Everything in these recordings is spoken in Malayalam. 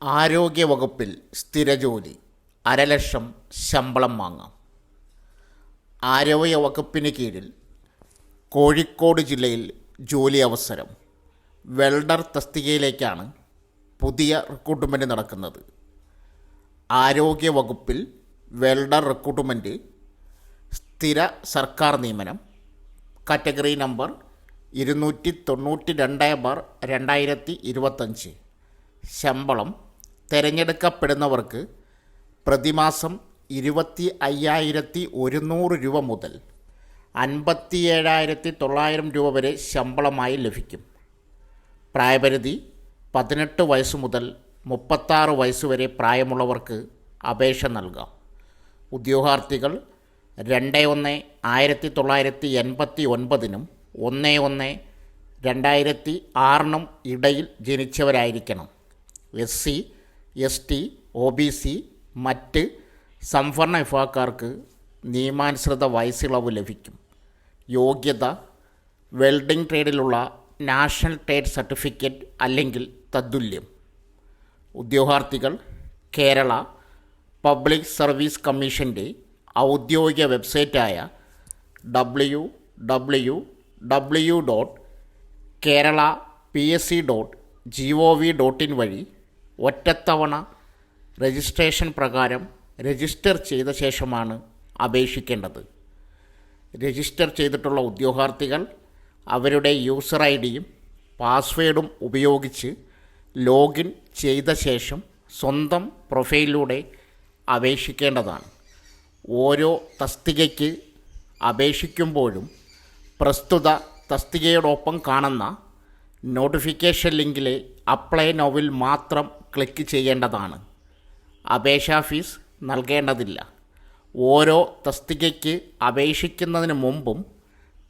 ആരോഗ്യവകുപ്പിൽ സ്ഥിരജോലി 1,00,000 ശമ്പളം വാങ്ങാം. ആരോഗ്യവകുപ്പിന് കീഴിൽ കോഴിക്കോട് ജില്ലയിൽ ജോലി അവസരം. വെൽഡർ തസ്തികയിലേക്കാണ് പുതിയ റിക്രൂട്ട്മെൻറ്റ് നടക്കുന്നത്. ആരോഗ്യവകുപ്പിൽ വെൽഡർ റിക്രൂട്ട്മെൻറ്റ് സ്ഥിര സർക്കാർ നിയമനം. Category number 292/2025. ശമ്പളം തിരഞ്ഞെടുക്കപ്പെടുന്നവർക്ക് പ്രതിമാസം 25,100 രൂപ മുതൽ 57,900 രൂപ വരെ ശമ്പളമായി ലഭിക്കും. പ്രായപരിധി 18 വയസ്സ് മുതൽ 36 വയസ്സ് വരെ പ്രായമുള്ളവർക്ക് അപേക്ഷ നൽകാം. ഉദ്യോഗാർത്ഥികൾ 2/1/1989 1/1/2006 ഇടയിൽ ജനിച്ചവരായിരിക്കണം. SC, ST, OBC മറ്റ് സംവരണ വിഭാഗക്കാർക്ക് നിയമാനുസൃത വയസ്സിളവ് ലഭിക്കും. യോഗ്യത വെൽഡിംഗ് ട്രേഡിലുള്ള നാഷണൽ ട്രേഡ് സർട്ടിഫിക്കറ്റ് അല്ലെങ്കിൽ തത്തുല്യം. ഉദ്യോഗാർത്ഥികൾ കേരള പബ്ലിക് സർവീസ് കമ്മീഷൻ്റെ ഔദ്യോഗിക വെബ്സൈറ്റായ www.kerala.psc.gov.in വഴി ഒറ്റത്തവണ രജിസ്ട്രേഷൻ പ്രകാരം രജിസ്റ്റർ ചെയ്ത ശേഷമാണ് അപേക്ഷിക്കേണ്ടത്. രജിസ്റ്റർ ചെയ്തിട്ടുള്ള ഉദ്യോഗാർത്ഥികൾ അവരുടെ യൂസർ ഐഡിയും പാസ്വേഡും ഉപയോഗിച്ച് ലോഗിൻ ചെയ്ത ശേഷം സ്വന്തം പ്രൊഫൈലിലൂടെ അപേക്ഷിക്കേണ്ടതാണ്. ഓരോ തസ്തികയ്ക്ക് അപേക്ഷിക്കുമ്പോഴും പ്രസ്തുത തസ്തികയോടൊപ്പം കാണുന്ന നോട്ടിഫിക്കേഷൻ ലിങ്കിലെ അപ്ലൈ നൗവിൽ മാത്രം ക്ലിക്ക് ചെയ്യേണ്ടതാണ്. അപേക്ഷാ ഫീസ് നൽകേണ്ടതില്ല. ഓരോ തസ്തികയ്ക്ക് അപേക്ഷിക്കുന്നതിന് മുമ്പും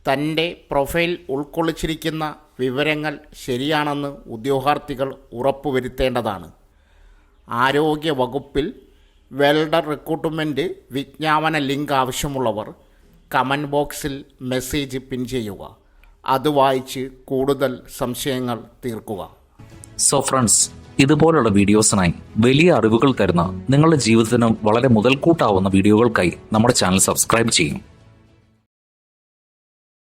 തൻ്റെ പ്രൊഫൈൽ ഉൾക്കൊള്ളിച്ചിരിക്കുന്ന വിവരങ്ങൾ ശരിയാണെന്ന് ഉദ്യോഗാർത്ഥികൾ ഉറപ്പുവരുത്തേണ്ടതാണ്. ആരോഗ്യ വകുപ്പിൽ വെൽഡർ റിക്രൂട്ട്മെൻറ്റ് വിജ്ഞാപന ലിങ്ക് ആവശ്യമുള്ളവർ കമൻറ്റ് ബോക്സിൽ മെസ്സേജ് പിൻ ചെയ്യുക. അത് വായിച്ച് കൂടുതൽ സംശയങ്ങൾ തീർക്കുക. സോ ഫ്രണ്ട്സ്, ഇതുപോലുള്ള വീഡിയോസിനായി വലിയ അറിവുകൾ തരുന്ന നിങ്ങളുടെ ജീവിതത്തിന് വളരെ മുതൽക്കൂട്ടാവുന്ന വീഡിയോകൾക്കായി നമ്മുടെ ചാനൽ സബ്സ്ക്രൈബ് ചെയ്യും.